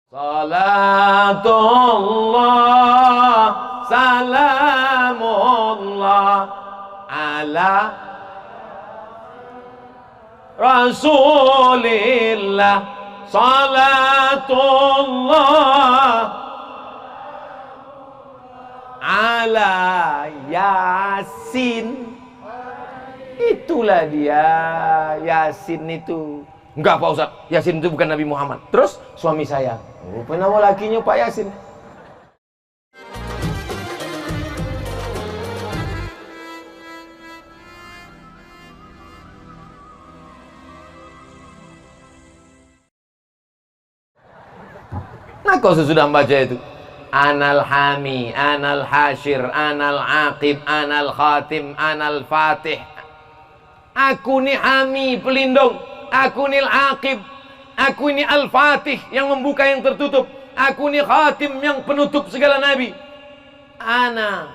Salatullah, salamullah ala Rasulillah. Salatullah ala Yasin. Itulah dia Yasin itu. Enggak Pak Ustaz, Yasin itu bukan Nabi Muhammad. Terus suami saya, nama lakinya Pak Yasin. Nah kau sesudah membaca itu, Anal Hami, Anal Hashir, Anal Aqib, Anal Khatim, Anal Fatih. Aku ni Hami, pelindung. Aku ni Aqib. Aku ini Al-Fatih, yang membuka yang tertutup. Aku ni Khatim, yang penutup segala nabi. Ana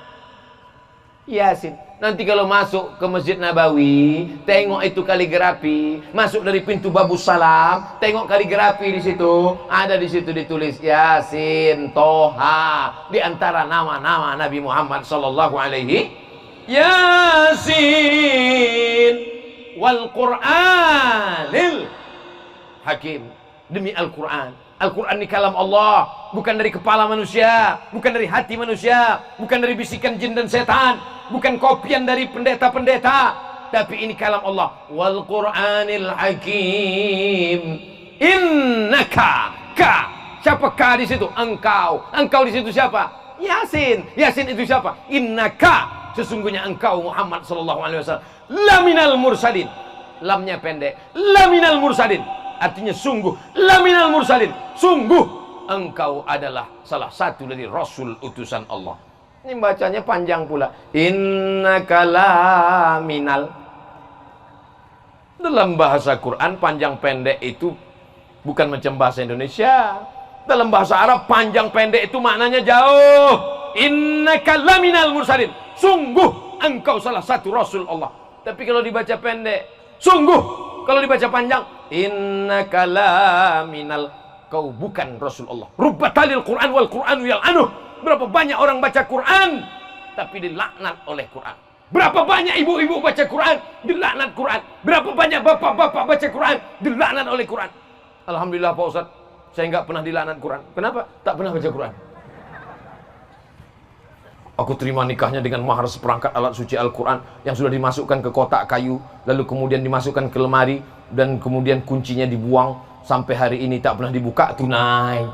Yasin. Nanti kalau masuk ke Masjid Nabawi, tengok itu kaligrafi. Masuk dari pintu Babus Salam, tengok kaligrafi di situ. Ada di situ ditulis Yasin, Toha, di antara nama-nama Nabi Muhammad sallallahu alaihi. Yasin wal Qur'anil Hakim. Demi Al-Quran. Al-Quran ini kalam Allah, bukan dari kepala manusia, bukan dari hati manusia, bukan dari bisikan jin dan setan, bukan kopian dari pendeta-pendeta, tapi ini kalam Allah. Wal Qur'anil Hakim. Innaka ka. Siapa ka di situ? Engkau. Engkau di situ siapa? Yasin. Yasin itu siapa? Innaka. Sesungguhnya engkau Muhammad sallallahu alaihi wasallam laminal mursalin. Lamnya pendek. Laminal mursalin. Artinya sungguh. Laminal mursalin. Sungguh engkau adalah salah satu dari Rasul utusan Allah. Ini bacanya panjang pula. Innaka laminal. Dalam bahasa Quran panjang pendek itu bukan macam bahasa Indonesia. Dalam bahasa Arab panjang pendek itu maknanya jauh. Innaka laminal mursalin. Sungguh engkau salah satu Rasul Allah. Tapi kalau dibaca pendek, sungguh. Kalau dibaca panjang, innaka laminal, kau bukan Rasulullah. Rubbatalil Quran wal Quranu yal'anuh. Berapa banyak orang baca Quran tapi dilaknat oleh Quran. Berapa banyak ibu-ibu baca Quran, dilaknat Quran. Berapa banyak bapak-bapak baca Quran, dilaknat oleh Quran. Alhamdulillah Pak Ustaz, saya enggak pernah dilaknat Quran. Kenapa? Tak pernah baca Quran. Aku terima nikahnya dengan mahar seperangkat alat suci Al-Quran yang sudah dimasukkan ke kotak kayu, lalu kemudian dimasukkan ke lemari, dan kemudian kuncinya dibuang. Sampai hari ini tak pernah dibuka tunai.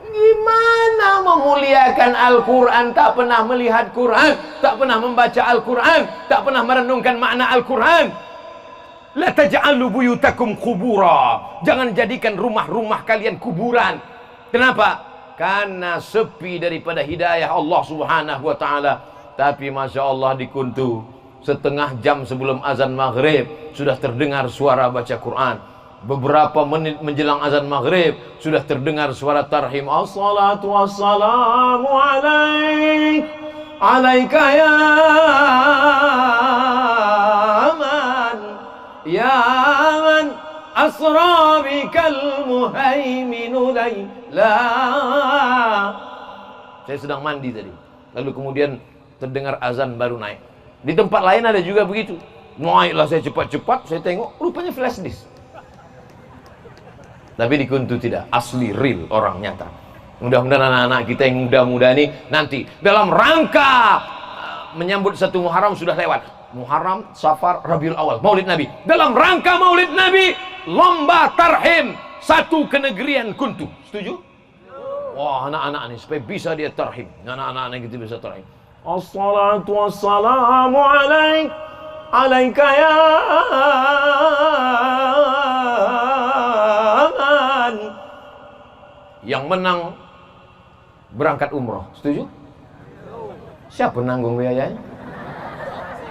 Gimana memuliakan Al-Quran, tak pernah melihat Quran, tak pernah membaca Al-Quran, tak pernah merenungkan makna Al-Quran. La taj'alu buyutakum qubura. Jangan jadikan rumah-rumah kalian kuburan. Kenapa? Karena sepi daripada hidayah Allah subhanahu wa ta'ala. Tapi Masya Allah di Kuntu, setengah jam sebelum azan maghrib sudah terdengar suara baca Quran. Beberapa menit menjelang azan maghrib sudah terdengar suara tarhim. As-salatu wassalamu alaik, alaika ya man, ya man asra bikal muhaiminu layla. Saya sedang mandi tadi, lalu kemudian terdengar azan baru naik. Di tempat lain ada juga begitu. Naiklah saya cepat-cepat, saya tengok rupanya flash disk. Tapi di Kuntu tidak, asli real, orang nyata. Mudah-mudahan anak-anak kita yang muda-muda ini nanti dalam rangka menyambut 1 Muharram sudah lewat. Muharram, Safar, Rabiul Awal, Maulid Nabi. Dalam rangka Maulid Nabi, lomba tarhim 1 kenegerian Kuntu. Setuju? Wah, anak-anak ini supaya bisa dia tarhim. Anak-anak ini gitu bisa tarhim. As-salatu wassalamu alaik, alaika ya man. Yang menang berangkat umroh. Setuju? Siapa nanggung biayanya?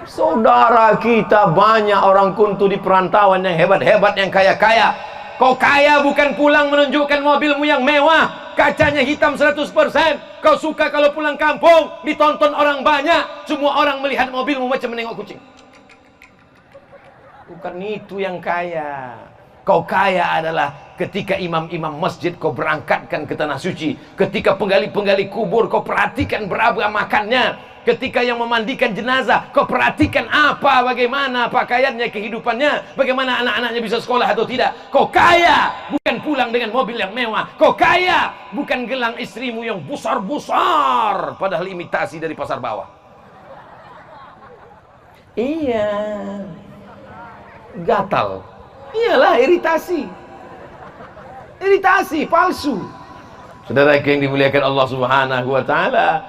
Saudara kita banyak orang Kuntu di perantauan yang hebat-hebat, yang kaya-kaya. Kau kaya bukan pulang menunjukkan mobilmu yang mewah, kacanya hitam 100%. Kau suka kalau pulang kampung ditonton orang banyak, semua orang melihat mobilmu macam menengok kucing. Bukan itu yang kaya. Kau kaya adalah Ketika imam-imam masjid kau berangkatkan ke tanah suci. Ketika penggali-penggali kubur kau perhatikan berapa makannya. Ketika yang memandikan jenazah kau perhatikan apa, bagaimana pakaiannya, kehidupannya, bagaimana anak-anaknya bisa sekolah atau tidak. Kau kaya bukan pulang dengan mobil yang mewah. Kau kaya bukan gelang istrimu yang besar-besar padahal imitasi dari pasar bawah. Iya, gatal. Iyalah iritasi. Iritasi palsu. Saudara yang dimuliakan Allah Subhanahu wa taala,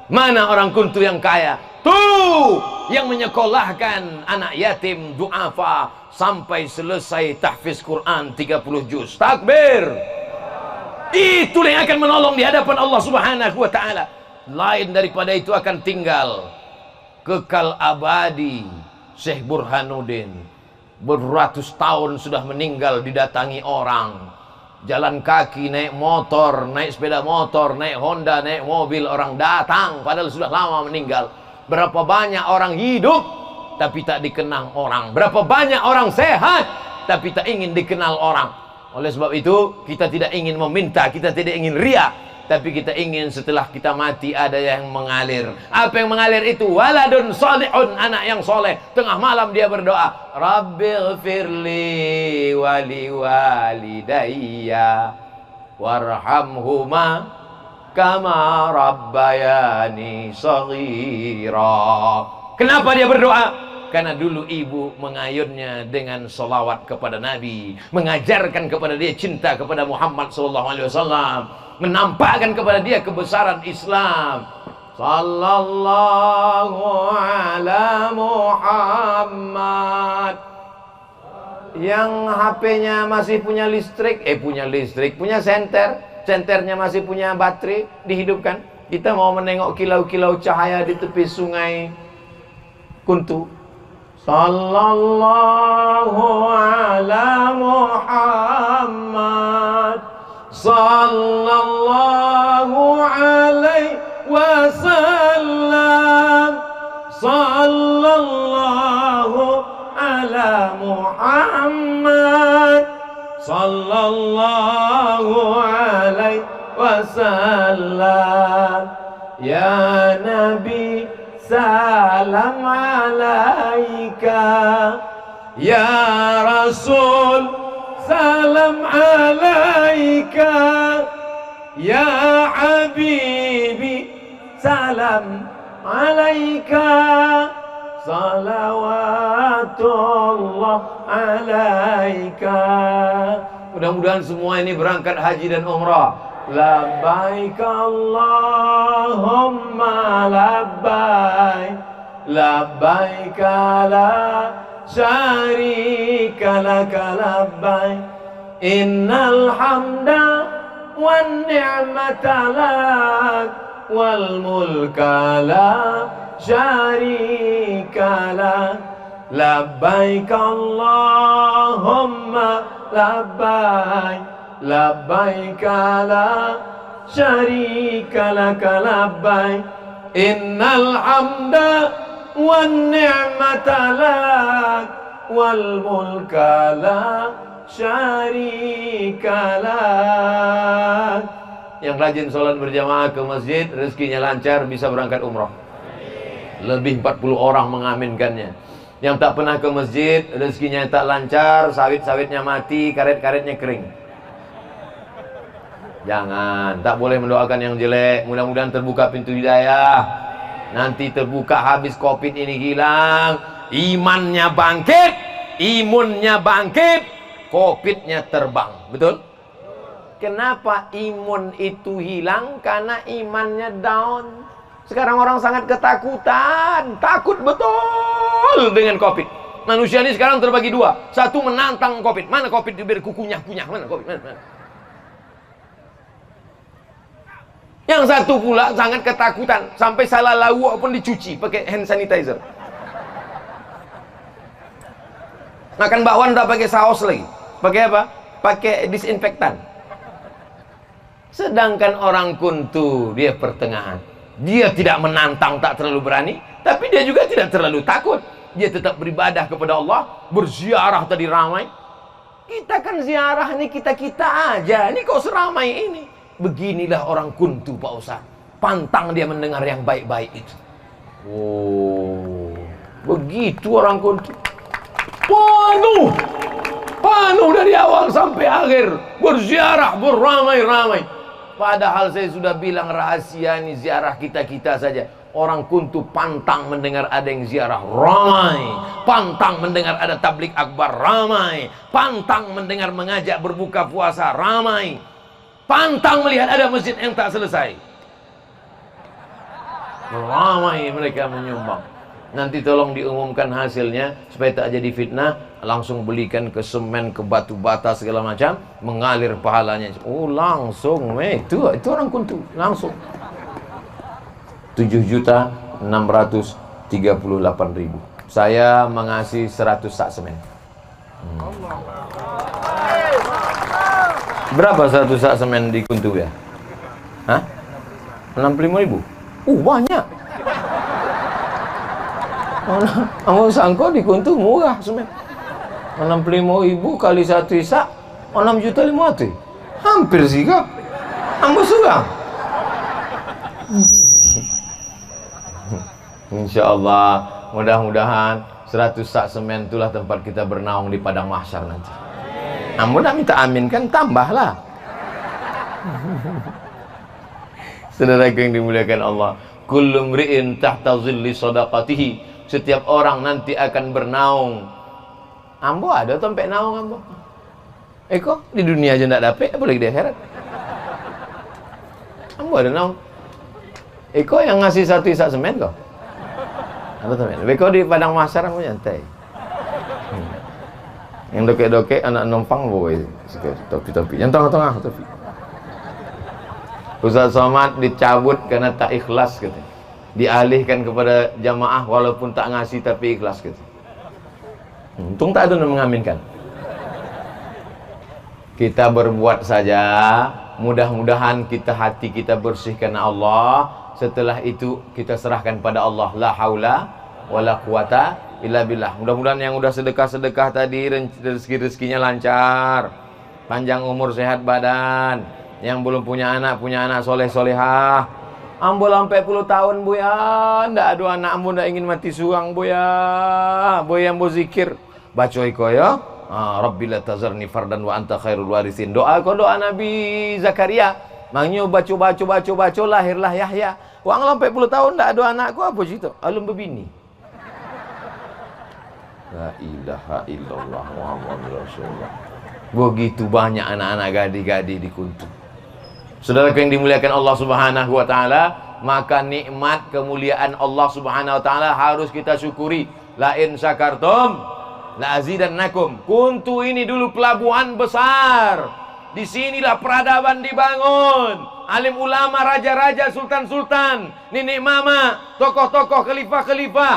mana orang kuntu yang kaya? Tuh yang menyekolahkan anak yatim duafa sampai selesai tahfiz Quran 30 juz. Takbir. Itulah yang akan menolong di hadapan Allah Subhanahu wa taala. Lain daripada itu akan tinggal kekal abadi. Syekh Burhanuddin beratus tahun sudah meninggal, didatangi orang. Jalan kaki, naik motor, naik sepeda motor, naik Honda, naik mobil, orang datang padahal sudah lama meninggal. Berapa banyak orang hidup tapi tak dikenang orang. Berapa banyak orang sehat tapi tak ingin dikenal orang. Oleh sebab itu kita tidak ingin meminta, kita tidak ingin riya, tapi kita ingin setelah kita mati ada yang mengalir. Apa yang mengalir itu? Waladun salihun, anak yang soleh. Tengah malam dia berdoa, Rabbighfirli wali walidayya warhamhuma kama rabbayani shaghira. Kenapa dia berdoa? Karena dulu ibu mengayunnya dengan salawat kepada Nabi, mengajarkan kepada dia cinta kepada Muhammad SAW, menampakkan kepada dia kebesaran Islam. Sallallahu ala Muhammad. Yang HP-nya masih punya listrik, punya senter, senternya masih punya baterai, dihidupkan. Kita mau menengok kilau-kilau cahaya di tepi sungai Kuntu. Sallallahu ala Muhammad, sallallahu alaihi wasallam, sallallahu ala Muhammad, sallallahu alaihi wasallam. Ya Nabi salam alaika, ya Rasul salam alaika, ya Habibi salam alaika, salawatullah alaika. Mudah-mudahan semua ini berangkat haji dan umrah. Labbaik Allahumma labbaik, labbaik la syarika laka labbaik, innal hamda wan ni'mata lak wal mulka la syarika lak. Labbaik Allahumma labbaik, labbaik la syarika laka labbaik, innal hamda wan ni'mata lak wal mulka la syarika lak. Yang rajin sholat berjamaah ke masjid, rezekinya lancar, bisa berangkat umrah. Lebih 40 orang mengaminkannya. Yang tak pernah ke masjid, rezekinya tak lancar, sawit-sawitnya mati, karet-karetnya kering. Jangan, tak boleh mendoakan yang jelek. Mudah-mudahan terbuka pintu hidayah. Nanti terbuka, habis COVID ini hilang, imannya bangkit, imunnya bangkit, COVID-nya terbang. Betul? Kenapa imun itu hilang? Karena imannya down. Sekarang orang sangat ketakutan, takut betul dengan COVID. Manusia ini sekarang terbagi dua. Satu menantang COVID. Mana COVID biar kukunyah-kunyah? Mana COVID? Mana? Yang satu pula sangat ketakutan, sampai salah lawak pun dicuci pakai hand sanitizer. Makan bakwan tak pakai saus lagi. Pakai apa? Pakai disinfektan. Sedangkan orang kuntu, dia pertengahan. Dia tidak menantang, tak terlalu berani, tapi dia juga tidak terlalu takut. Dia tetap beribadah kepada Allah, berziarah tadi ramai. Kita kan ziarah ini kita-kita aja. Ini kok seramai ini. Beginilah orang kuntu Pak Ustaz. Pantang dia mendengar yang baik-baik itu. Oh, begitu orang kuntu. Penuh dari awal sampai akhir. Berziarah, beramai-ramai. Padahal saya sudah bilang rahasia ini ziarah kita-kita saja. Orang kuntu pantang mendengar ada yang ziarah, ramai. Pantang mendengar ada tablik akbar, ramai. Pantang mendengar mengajak berbuka puasa, ramai. Pantang melihat ada masjid yang tak selesai, ramai mereka menyumbang. Nanti tolong diumumkan hasilnya supaya tak jadi fitnah. Langsung belikan ke semen, ke batu bata segala macam, mengalir pahalanya. Oh langsung, itu orang kuntu langsung. 7.638.000. Saya mengasih 100 sak semen. Berapa 100 sak semen di kuntu ya? Hah? 65.000. Banyak. Kamu sangka di kuntu murah semen. 65.000 kali 1 sak 6.500.000. Hampir sih kak. Ambo surang. Insyaallah, mudah-mudahan 100 sak semen itulah tempat kita bernaung di padang mahsyar nanti. Ambo nak minta amin kan, tambahlah. Saudaraku yang dimuliakan Allah, kullu mri'in tahta zilli shadaqatihi. Setiap orang nanti akan bernaung. Ambo ada sampai naung ambo. Kok di dunia aja ndak dapet, apalagi di akhirat. Ambo ada naung. Kok yang ngasih 1 sak semen kok? Ada teman. Kok di padang mahsyar ambo nyantai. Yang dokek-dokek anak numpang boy, topi-topi. Yang tengah-tengah topi. Ustaz Somad dicabut karena tak ikhlas gitu. Dialihkan kepada jamaah walaupun tak ngasih tapi ikhlas gitu. Untung tak ada yang mengaminkan. Kita berbuat saja, mudah-mudahan hati kita bersih karena Allah. Setelah itu kita serahkan pada Allah. La haula wala quwata illa billah. Mudah-mudahan yang udah sedekah-sedekah tadi rezeki-rezekinya lancar, panjang umur, sehat badan. Yang belum punya anak soleh-solehah. Ambo sampai 10 tahun bu ya, ndak ada anak ambo ndak ingin mati suang bu ya. Bu yang ambo zikir, baca iko ya. Rabbil la tazarni fardan wa anta khairul warisin. Doa Nabi Zakaria. Maknanya baca lahirlah Yahya. Wang sampai 10 tahun ndak ada anakku apa situ? Alum berbini. La ilaha illallah Muhammadur Rasulullah. Begitu banyak anak-anak gadis-gadis di kuntu. Saudara yang dimuliakan Allah Subhanahu wa taala, maka nikmat kemuliaan Allah Subhanahu wa taala harus kita syukuri. La in syakartum la azidannakum. Kuntu ini dulu pelabuhan besar. Di sinilah peradaban dibangun. Alim ulama, raja-raja, sultan-sultan, nenek mama, tokoh-tokoh, khalifah-khalifah.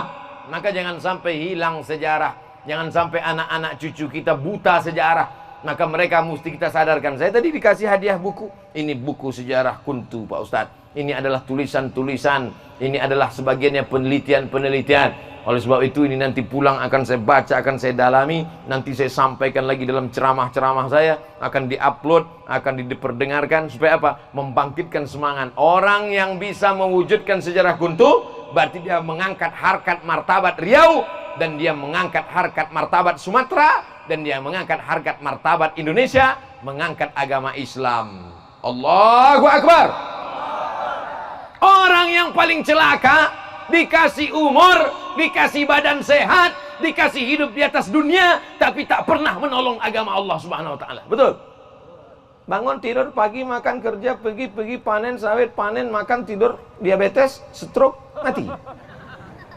Maka jangan sampai hilang sejarah. Jangan sampai anak-anak cucu kita buta sejarah. Maka mereka mesti kita sadarkan. Saya tadi dikasih hadiah buku. Ini buku sejarah kuntu Pak Ustadz. Ini adalah tulisan-tulisan. Ini adalah sebagiannya penelitian-penelitian. Oleh sebab itu ini nanti pulang akan saya baca, akan saya dalami. Nanti saya sampaikan lagi dalam ceramah-ceramah saya. Akan diupload, akan diperdengarkan. Supaya apa? Membangkitkan semangat. Orang yang bisa mewujudkan sejarah kuntu, berarti dia mengangkat harkat martabat Riau. Dan dia mengangkat harkat martabat Sumatera. Dan dia mengangkat harkat martabat Indonesia, mengangkat agama Islam. Allahu Akbar. Orang yang paling celaka, dikasih umur, dikasih badan sehat, dikasih hidup di atas dunia, tapi tak pernah menolong agama Allah Subhanahu wa taala. Betul? Bangun tidur pagi, makan kerja, pergi panen sawit, panen makan tidur, diabetes, stroke, mati.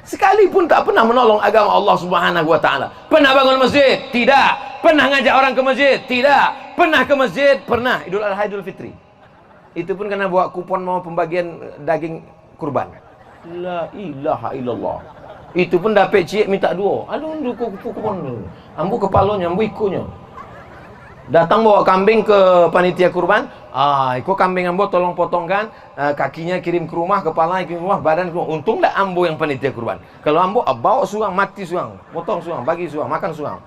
Sekalipun tak pernah menolong agama Allah Subhanahu wa taala. Pernah bangun masjid? Tidak. Pernah ngajak orang ke masjid? Tidak. Pernah ke masjid? Pernah. Idul Adha, Idul Fitri. Itu pun karena bawa kupon mau pembagian daging kurban. La ilaha illallah. Itu pun dapat cik minta dua. Aduh, kupon. Ambu kepalanya, ambu ikunya. Datang bawa kambing ke panitia kurban. Iko kambing ambo tolong potongkan, kakinya kirim ke rumah, kepala kirim ke rumah, badan ke rumah. Untung dah ambo yang panitia kurban. Kalau ambo bawa suang, mati suang, potong suang, bagi suang, makan suang.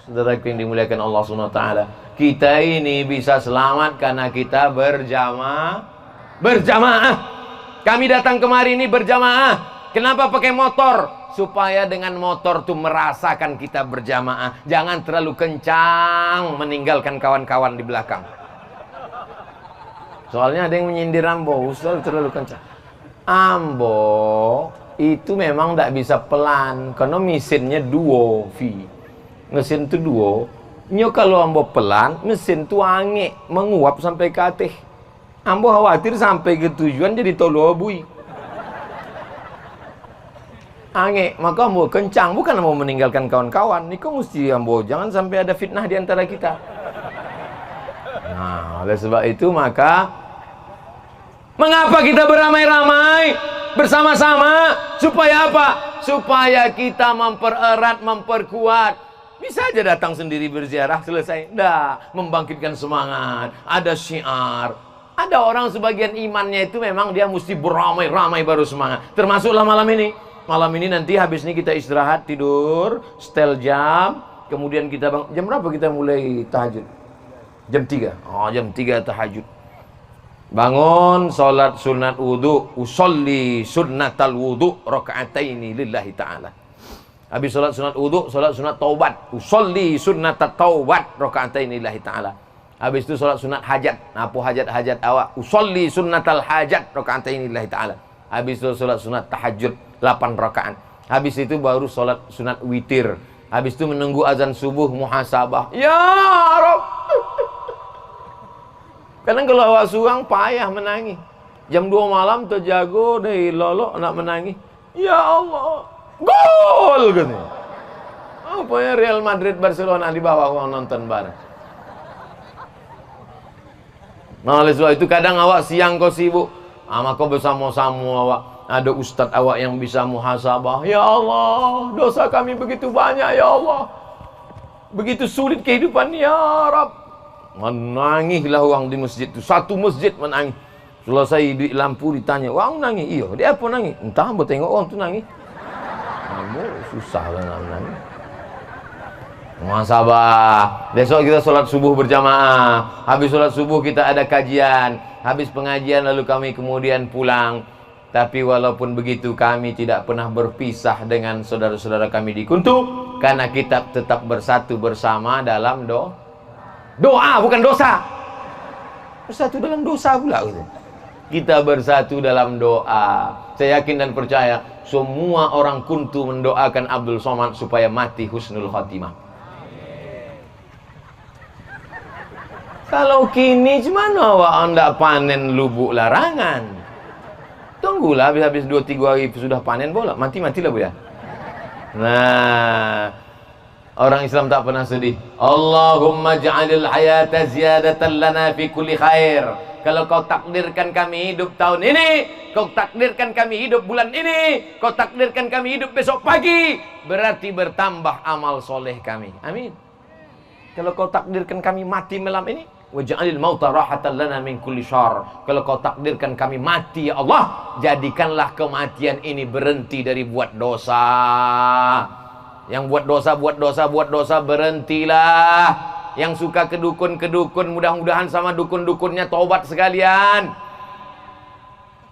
Saudaraku yang dimuliakan Allah Subhanahu wa taala, kita ini bisa selamat karena kita berjamaah. Kami datang kemari ini berjamaah. Kenapa pakai motor? Supaya dengan motor tuh merasakan kita berjamaah. Jangan terlalu kencang meninggalkan kawan-kawan di belakang. Soalnya ada yang menyindir Ambo, Ustaz terlalu kencang. Ambo itu memang tidak bisa pelan karena mesinnya duo V. Mesin itu duo. Nyo kalau Ambo pelan, mesin itu angin menguap sampai ke atas. Ambo khawatir sampai ke tujuan jadi tolo bui. Angin, maka Ambo kencang, bukan Ambo meninggalkan kawan-kawan. Niko mesti Ambo jangan sampai ada fitnah di antara kita. Nah, oleh sebab itu maka mengapa kita beramai-ramai bersama-sama? Supaya apa? Supaya kita mempererat, memperkuat. Bisa aja datang sendiri berziarah selesai. Nggak, membangkitkan semangat. Ada syiar. Ada orang sebagian imannya itu memang dia mesti beramai-ramai baru semangat. Termasuklah malam ini. Malam ini nanti habis ini kita istirahat, tidur, setel jam. Kemudian kita jam berapa kita mulai tahajud? Jam 3. Oh, jam 3 tahajud. Bangun, sholat sunat wudu, usolli sunnatal wudu, raka'ataini lillahi ta'ala. Habis sholat sunat wudu, sholat sunat taubat, usolli sunnatat taubat, raka'ataini lillahi ta'ala. Habis itu sholat sunat hajat, apa hajat-hajat awak, usolli sunnatal hajat, raka'ataini lillahi ta'ala. Habis itu sholat sunat tahajud, 8 rakaat. Habis itu baru sholat sunat witir. Habis itu menunggu azan subuh, muhasabah. Ya Rabb. Kadang kalau awak suang payah menangis. Jam 2 malam terjago dari lolok nak menangis. Ya Allah, gol gitu. Apa ya Real Madrid Barcelona di bawah uang nonton bareng. Nah, oleh sebab itu kadang awak siang kau sibuk, maka bersama-sama awak ada ustadz awak yang bisa muhasabah. Ya Allah, dosa kami begitu banyak ya Allah. Begitu sulit kehidupan ya Rabb. Menangislah orang di masjid itu. Satu masjid menangis. Selesai di lampu ditanya, orang nangis? Iya, dia apa nangis? Entah, ambo tengok orang tu nangis. Ambo susah lah nak menangis. Muhasabah. Besok kita sholat subuh berjamaah. Habis sholat subuh kita ada kajian. Habis pengajian lalu kami kemudian pulang. Tapi walaupun begitu kami tidak pernah berpisah dengan saudara-saudara kami di Kuntu. Karena kita tetap bersatu bersama dalam doa, bukan dosa. Bersatu dalam dosa pula gitu. Kita bersatu dalam doa. Saya yakin dan percaya semua orang Kuntu mendoakan Abdul Somad supaya mati husnul khatimah. Kalau kini gimana awak anda panen lubuk larangan? Tunggulah habis 2-3 hari sudah panen bola, mati-matilah bu ya. Nah, orang Islam tak pernah sedih. Allahumma ja'alil hayata ziyadatan lana fi kulli khair. Kalau kau takdirkan kami hidup tahun ini, kau takdirkan kami hidup bulan ini, kau takdirkan kami hidup besok pagi, berarti bertambah amal soleh kami. Amin. Kalau kau takdirkan kami mati malam ini, waj'alil mauta rahatan lana min kulli syarr. Kalau kau takdirkan kami mati ya Allah, jadikanlah kematian ini berhenti dari buat dosa. Yang buat dosa berhentilah. Yang suka ke dukun mudah-mudahan sama dukun-dukunnya tobat sekalian.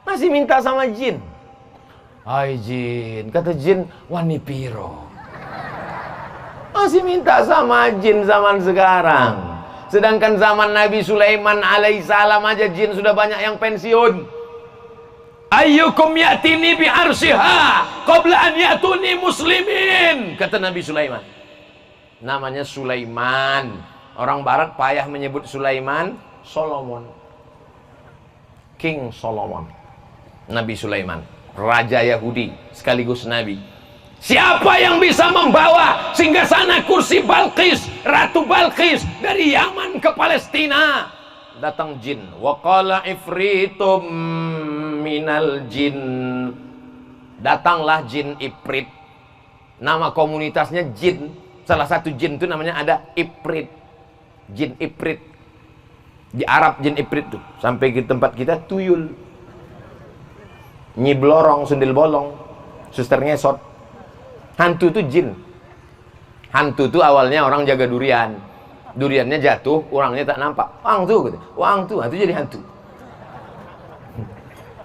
Masih minta sama jin. Hai jin, kata jin wani piro. Masih minta sama jin zaman sekarang. Sedangkan zaman Nabi Sulaiman alaihissalam aja jin sudah banyak yang pensiun. Ayyukum ya'tini bi arsyiha qabla an ya'tuni muslimin, kata Nabi Sulaiman. Namanya Sulaiman. Orang barat payah menyebut Sulaiman, Solomon. King Solomon. Nabi Sulaiman, raja Yahudi sekaligus nabi. Siapa yang bisa membawa singgasana kursi Balqis, Ratu Balqis dari Yaman ke Palestina? Datang jin. Wa qala ifritum minal jin. Datanglah jin Ifrit. Nama komunitasnya jin. Salah satu jin itu namanya ada Ifrit. Jin Ifrit. Di Arab jin Ifrit tuh. Sampai ke tempat kita tuyul. Nyi Blorong, Sundil Bolong, Suster Ngesot. Hantu itu jin. Hantu tuh awalnya orang jaga durian. Duriannya jatuh, orangnya tak nampak. Hantu gitu. Hantu, hantu jadi hantu.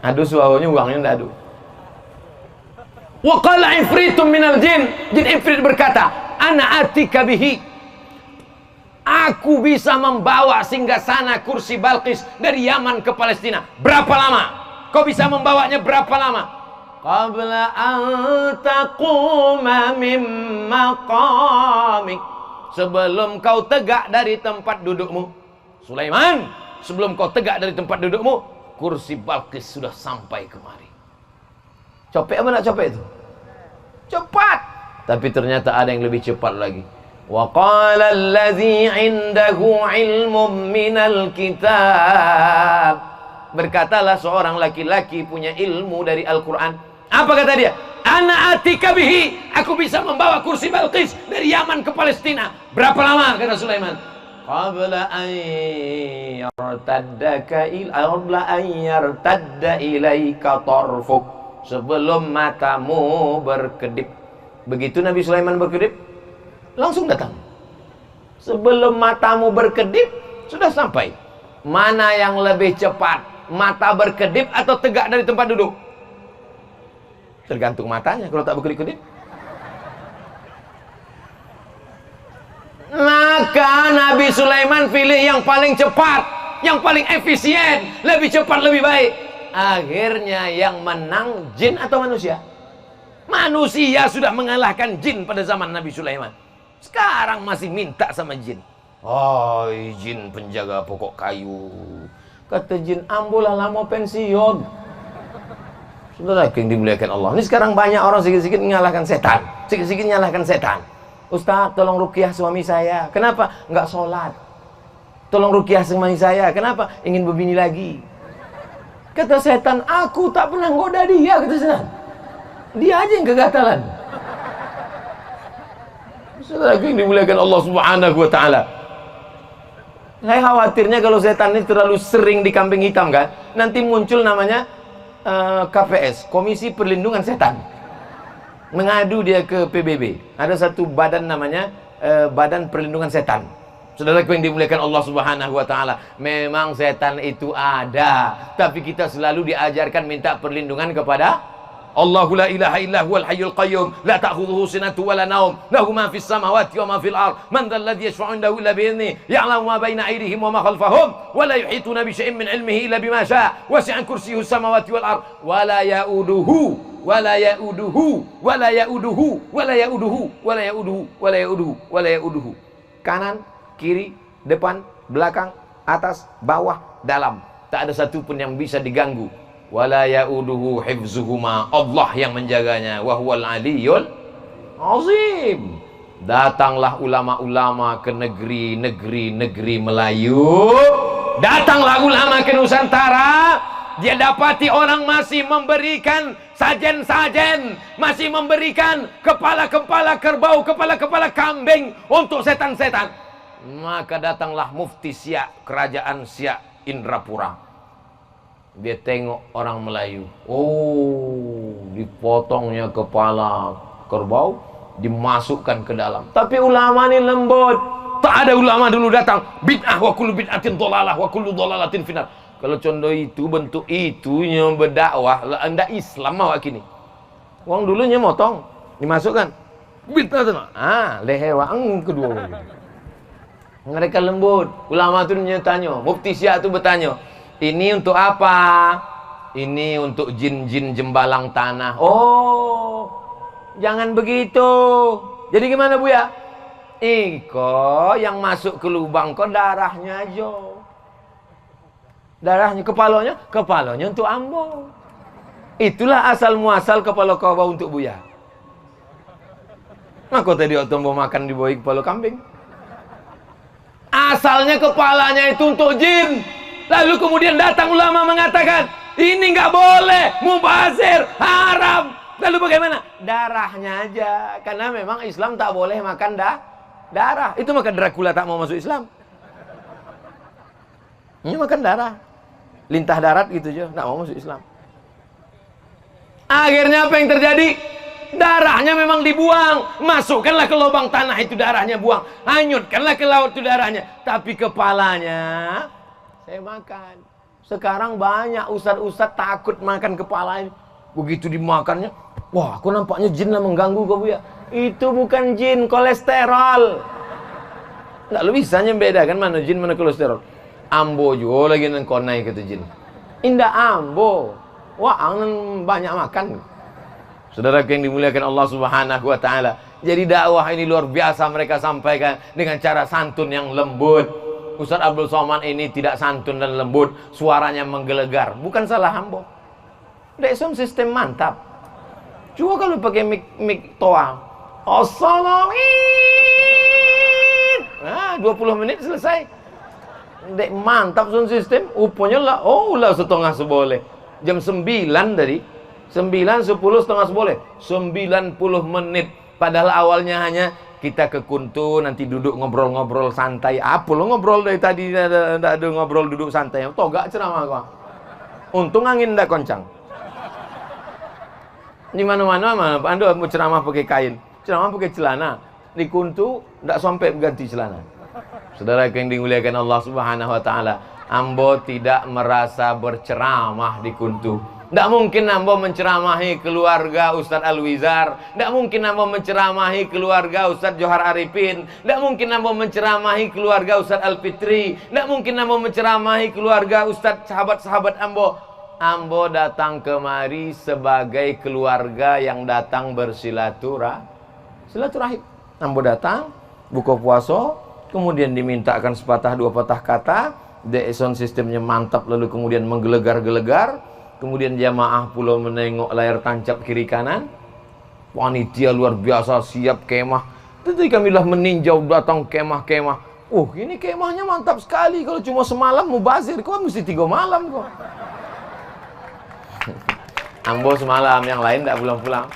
Aduh suawanya uangnya ndak aduh. Wa qala ifritum minal jin. Jin ifrit berkata, ana atika bihi. Aku bisa membawa singgasana kursi Balqis dari Yaman ke Palestina. Berapa lama? Kau bisa membawanya berapa lama? Qabla an taquma min maqamik. Sebelum kau tegak dari tempat dudukmu. Sulaiman, sebelum kau tegak dari tempat dudukmu, kursi Balqis sudah sampai kemari. Copet apa nak copet itu? Cepat. Tapi ternyata ada yang lebih cepat lagi. Wa qala allazi 'indahu 'ilmun minal kitab. Berkatalah seorang laki-laki punya ilmu dari Al-Qur'an. Apa kata dia? Ana atika bihi. Aku bisa membawa kursi Balqis dari Yaman ke Palestina. Berapa lama kata Sulaiman? Qabla an yartadda ilaika tarfuk. Sebelum matamu berkedip. Begitu Nabi Sulaiman berkedip, langsung datang. Sebelum matamu berkedip, sudah sampai. Mana yang lebih cepat? Mata berkedip atau tegak dari tempat duduk? Tergantung matanya kalau tak berkedip-kedip. Maka Nabi Sulaiman pilih yang paling cepat, yang paling efisien, lebih cepat, lebih baik. Akhirnya yang menang jin atau manusia? Manusia sudah mengalahkan jin pada zaman Nabi Sulaiman. Sekarang masih minta sama jin. Oh, jin penjaga pokok kayu. Kata jin, ambolah lama pensiun. Saudara yang dimuliakan Allah. Ini sekarang banyak orang sikit-sikit mengalahkan setan. Sikit-sikit menyalahkan setan. Ustaz, tolong ruqyah suami saya. Kenapa? Enggak sholat. Tolong ruqyah suami saya. Kenapa? Ingin berbini lagi. Kata setan, aku tak pernah goda dia. Kata setan. Dia aja yang kegatalan. Saudara yang dimuliakan Allah Subhanahu wa ta'ala. Saya khawatirnya kalau setan ini terlalu sering di kambing hitam kan, nanti muncul namanya KPS, Komisi Perlindungan Setan. Mengadu dia ke PBB. Ada satu badan namanya Badan Perlindungan Setan. Saudara yang dimuliakan Allah Subhanahu wa ta'ala. Memang setan itu ada, tapi kita selalu diajarkan minta perlindungan kepada Allahu la ilaha illa huwal hayyul qayyum la ta'khudhuhu sinatun wa la naum lahu ma fis samawati wa ma fil ard man dhal ladzi yashfa'u 'indahu illa bi idhnihi ya'lamu ma baina aydihim wa ma khalfahum wa la yuhituna bi syai'in min 'ilmihi illa bima syaa wasi'a kursiyyuhu samawati wal ard wa la ya'uduhu wa la ya'uduhu wa la ya'uduhu wa la ya'uduhu wa la ya'uduhu wa la ya'uduhu wa la ya'uduhu. Kanan, kiri, depan, belakang, atas, bawah, dalam. Tak ada satu pun yang bisa diganggu. Wala ya'uduhu hifzuhuma. Allah yang menjaganya. Wa huwal aliyyul azim. Datanglah ulama-ulama ke negeri Melayu. Datanglah ulama ke Nusantara. Dia dapati orang masih memberikan sajen-sajen, masih memberikan kepala-kepala kerbau, kepala-kepala kambing untuk setan-setan. Maka datanglah Mufti Siak, Kerajaan Siak Indrapura. Dia tengok orang Melayu. Oh, dipotongnya kepala kerbau, dimasukkan ke dalam. Tapi ulama ini lembut. Tak ada ulama dulu datang, bid'ah wa kullu bid'atin dhalalah wa kullu dhalalatin finnar. Kalau contoh itu, bentuk itunya berdakwah, lah anda Islam awak kini. Wong dulunya motong, dimasukkan. Bid'ah tu. Leher wang kedua. Mereka lembut. Ulama tu tanya, Mufti Siak tu bertanya, ini untuk apa? Ini untuk jin-jin jembalang tanah. Oh, jangan begitu. Jadi gimana Buya? Iko yang masuk ke lubang kok darahnya aja. Darahnya, kepalanya untuk ambo. Itulah asal muasal kepala kau untuk Buya. Maka tadi waktu mau makan di bawah kepala kambing. Asalnya kepalanya itu untuk jin. Lalu kemudian datang ulama mengatakan, ini nggak boleh, mubazir, haram. Lalu bagaimana? Darahnya aja. Karena memang Islam tak boleh makan darah. Itu maka Dracula tak mau masuk Islam. Ini makan darah. Lintah darat gitu aja, tak mau masuk Islam. Akhirnya apa yang terjadi? darahnya memang dibuang. Masukkanlah ke lubang tanah itu darahnya buang. Hanyutkanlah ke laut itu darahnya. Tapi kepalanya saya makan. Sekarang banyak ustadz-ustadz takut makan kepala ini. Begitu dimakannya, wah, aku nampaknya jin lah mengganggu kau ya. Itu bukan jin, kolesterol. Nggak, lu bisa membedakan mana jin mana kolesterol. Ambo juga lagi nengkonai kata jin. Indah ambo. Wah, angin banyak makan. Saudara yang dimuliakan Allah Subhanahu wa taala. Jadi dakwah ini luar biasa mereka sampaikan dengan cara santun yang lembut. Ustaz Abdul Somad ini tidak santun dan lembut, suaranya menggelegar. Bukan salah ambo. Sound sistem mantap. Coba kalau pakai mic toa. Assalamualaikum. Nah, 20 menit selesai. Dek mantap sound system. Uponya lah, lah setengah seboleh. Jam 9 tadi. 9, 10, setengah seboleh. 90 menit. Padahal awalnya hanya kita ke Kuntu, nanti duduk ngobrol-ngobrol santai. Apa lo ngobrol dari tadi? Ada ngobrol duduk santai. Togak ceramah gua. Untung angin ndak koncang. Di mana-mana Anda mau ceramah pakai kain, ceramah pakai celana. Di Kuntu ndak sampai ganti celana. Saudara yang dimuliakan Allah Subhanahu wa taala, ambo tidak merasa berceramah di Kuntu. Tidak mungkin ambo menceramahi keluarga Ustadz Alwizar. Tidak mungkin ambo menceramahi keluarga Ustadz Johar Arifin. Tidak mungkin ambo menceramahi keluarga Ustadz Alfitri. Tidak mungkin ambo menceramahi keluarga Ustadz sahabat-sahabat ambo. Ambo datang kemari sebagai keluarga yang datang silaturahim. Ambo datang, buka puasa, kemudian dimintakan sepatah dua patah kata. Sound sistemnya mantap, lalu kemudian menggelegar-gelegar. Kemudian jamaah pula menengok layar tancap kiri kanan. Panitia luar biasa siap kemah. Tentu kami lah meninjau datang kemah-kemah. Ini kemahnya mantap sekali. Kalau cuma semalam mubazir, kok mesti 3 malam kok. Ambo semalam, yang lain tak pulang-pulang.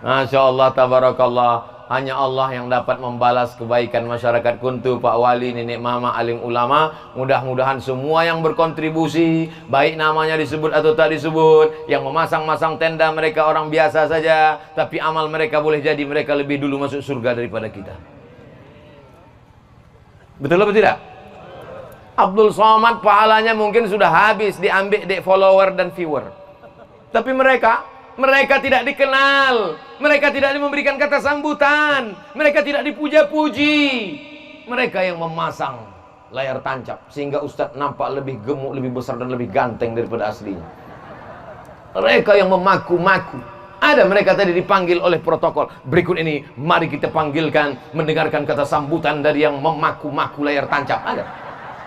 Masya Allah, tabarakallah. Hanya Allah yang dapat membalas kebaikan masyarakat Kuntu, Pak Wali, Nenek Mama, alim ulama. Mudah-mudahan semua yang berkontribusi, baik namanya disebut atau tak disebut, yang memasang-masang tenda mereka orang biasa saja, tapi amal mereka boleh jadi mereka lebih dulu masuk surga daripada kita. Betul atau tidak? Abdul Somad pahalanya mungkin sudah habis diambil dek follower dan viewer. Tapi mereka tidak dikenal. Mereka tidak memberikan kata sambutan. Mereka tidak dipuja-puji. Mereka yang memasang layar tancap sehingga Ustadz nampak lebih gemuk, lebih besar dan lebih ganteng daripada aslinya. Mereka yang memaku-maku. Ada mereka tadi dipanggil oleh protokol. Berikut ini mari kita panggilkan mendengarkan kata sambutan dari yang memaku-maku layar tancap. Ada?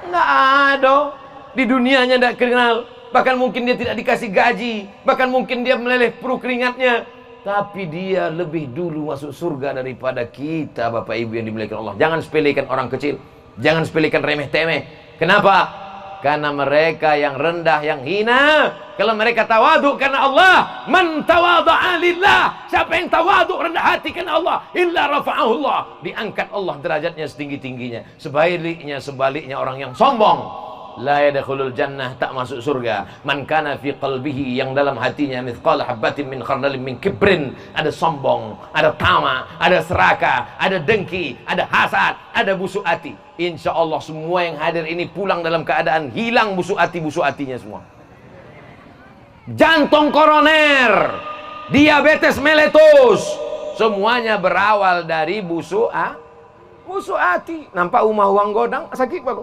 Nggak ada. Di dunianya tidak kenal. Bahkan mungkin dia tidak dikasih gaji. Bahkan mungkin dia meleleh perut keringatnya. Tapi dia lebih dulu masuk surga daripada kita, Bapak Ibu yang dimuliakan Allah. Jangan sepelekan orang kecil. Jangan sepelekan remeh-temeh. Kenapa? Karena mereka yang rendah, yang hina. Kalau mereka tawaduk karena Allah. Man tawadha'a lillah. Siapa yang tawaduk rendah hati karena Allah, illa rafa'ahu Allah. Diangkat Allah derajatnya setinggi-tingginya. Sebaliknya orang yang sombong, la yadkhulul jannah, tak masuk surga. Man kana fi qalbihi, yang dalam hatinya mithqala habatin min khardalin min kibrin, ada sombong, ada tamak, ada serakah, ada dengki, ada hasad, ada busuk hati. Insya Allah semua yang hadir ini pulang dalam keadaan hilang busuk hatinya semua. Jantung koroner, diabetes meletus, semuanya berawal dari busuk hati. Nampak rumah uang godang sakit pak.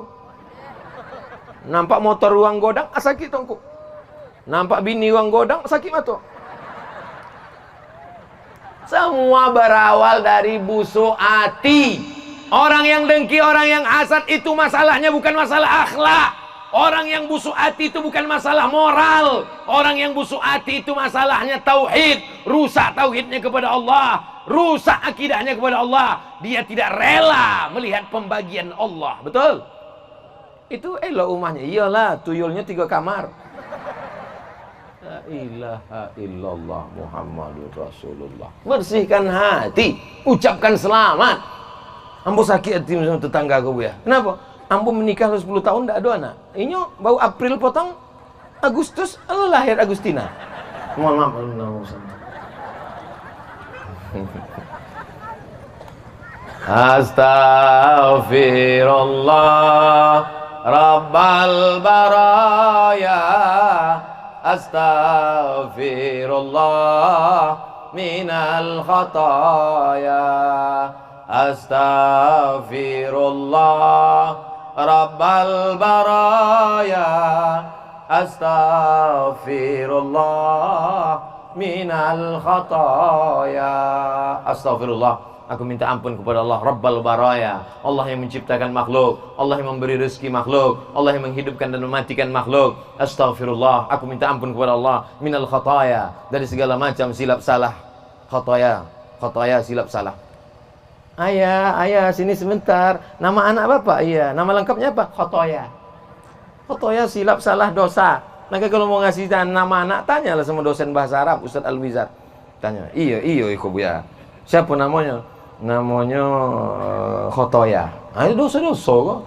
Nampak motor uang godang sakit tongku. Nampak bini uang godang sakit mata. Semua berawal dari busuk hati. Orang yang dengki, orang yang hasad itu masalahnya bukan masalah akhlak. Orang yang busuk hati itu bukan masalah moral. Orang yang busuk hati itu masalahnya tauhid. Rusak tauhidnya kepada Allah, rusak akidahnya kepada Allah. Dia tidak rela melihat pembagian Allah. Betul? Itu elok rumahnya. Iyalah, tuyulnya 3 kamar. La ilaha illallah Muhammadur Rasulullah. Bersihkan hati, ucapkan selamat. Ambo sakit hati sama tetangga aku ya. Kenapa? Ambo menikah 10 tahun tidak ada anak. Ini baru April potong, Agustus lahir Agustina. Mohon maaf. Astaghfirullah Rabbal baraya, astaghfirullah minal khataya, astaghfirullah Rabbal baraya, astaghfirullah minal khataya. Astaghfirullah, aku minta ampun kepada Allah Rabbal baraya, Allah yang menciptakan makhluk, Allah yang memberi rezeki makhluk, Allah yang menghidupkan dan mematikan makhluk. Astaghfirullah, aku minta ampun kepada Allah minal khataya, dari segala macam silap salah. Khataya, khataya silap salah. Ayah, sini sebentar. Nama anak bapak? Iya. Nama lengkapnya apa? Khataya. Khataya silap salah dosa. Maka kalau mau ngasih nama anak, tanyalah sama dosen bahasa Arab Ustadz Al-Wizard. Tanya, iya Buya. Siapa namanya? Namanya Khotoya. Itu dosa-dosa kok.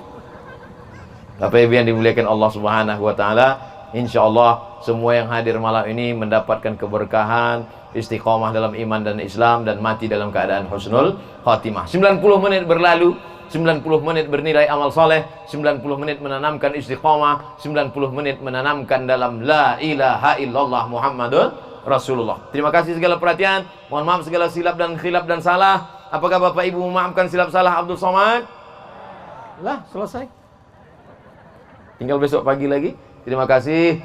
Tapi yang dimuliakan Allah Subhanahu wa taala, insyaallah semua yang hadir malam ini mendapatkan keberkahan, istiqomah dalam iman dan Islam, dan mati dalam keadaan husnul khatimah. 90 menit berlalu, 90 menit bernilai amal soleh, 90 menit menanamkan istiqomah, 90 menit menanamkan dalam la ilaha illallah Muhammadun Rasulullah. Terima kasih segala perhatian. Mohon maaf segala silap dan khilaf dan salah. Apakah Bapak Ibu memaafkan silap salah Abdul Somad? Lah, selesai. Tinggal besok pagi lagi. Terima kasih.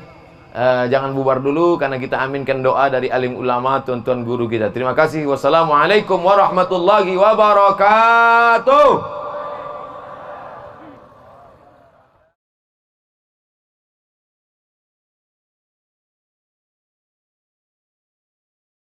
Jangan bubar dulu karena kita aminkan doa dari alim ulama, tuan-tuan guru kita. Terima kasih. Wassalamualaikum warahmatullahi wabarakatuh.